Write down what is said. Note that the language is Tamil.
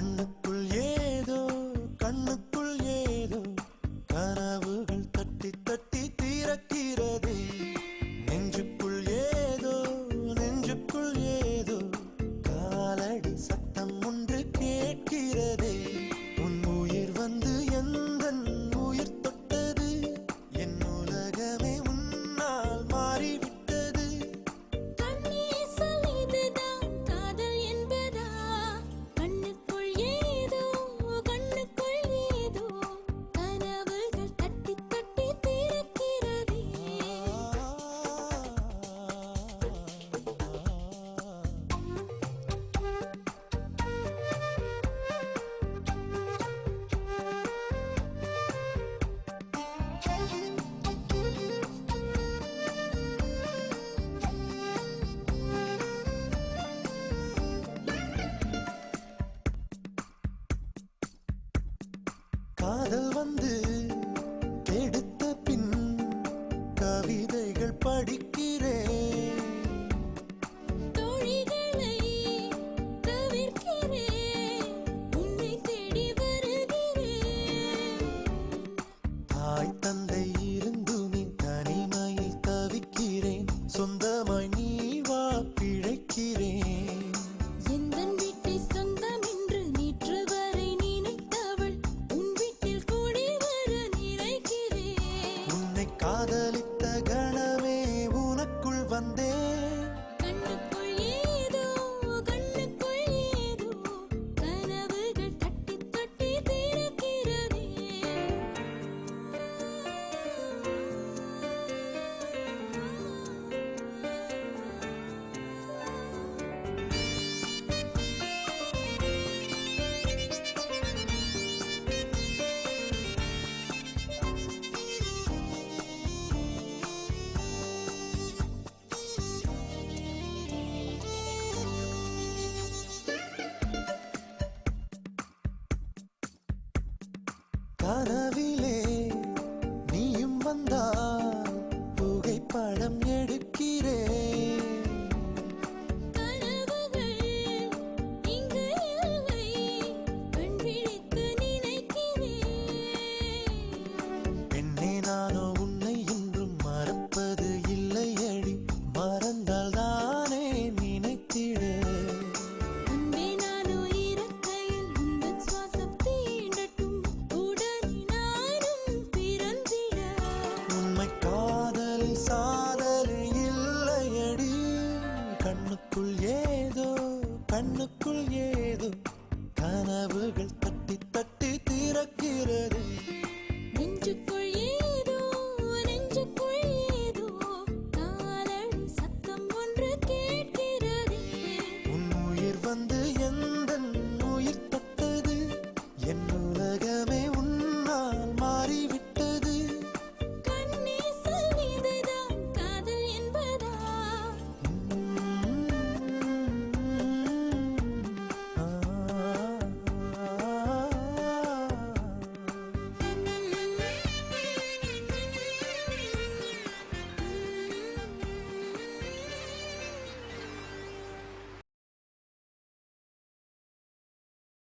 கண்ணுக்குள் ஏதோ கண்ணுக்குள் ஏதோ கனவுகள் தட்டி தட்டி தீரக்கிறதே நெஞ்சுக்குள் ஏதோ நெஞ்சுக்குள் ஏதோ காலடி சத்தம் ஒன்று கேட்கிறதே உன் உயிர் வந்து எந்தன் உயிர் தொட்டது என் உலகமே உன்னால் மாறிவிட்டது காதல் வந்து எடுத்த பின் கவிதைகள் படிக்கிறேன் தோழிகளை தவிர்க்கிறேன் உன்னை தேடி வருகிறேன் தாய் தந்தை இருந்துமே தனிமையில் தவிக்கிறேன் சொந்தமாய் நீ வா பிழைக்கிறேன் எந்தன் வீட்டை சொந்தம் என்று நேற்று வரை நினைத்தவள் உன் வீட்டில் கூடி வர நினைக்கிறேன் உன்னை காதலித்த கணமே உனக்குள் வந்தேன் கண்ணுக்குள் ஏதோ கனவுகள் தட்டி தட்டி தீரக்கிறதே கனவிலே நீயும் வந்தால் புகைப்படம் எடுக்கிறேன் கனவுகள் இங்கு இல்லை கண் விழித்து நினைக்கிறேன் பெண்ணே நான்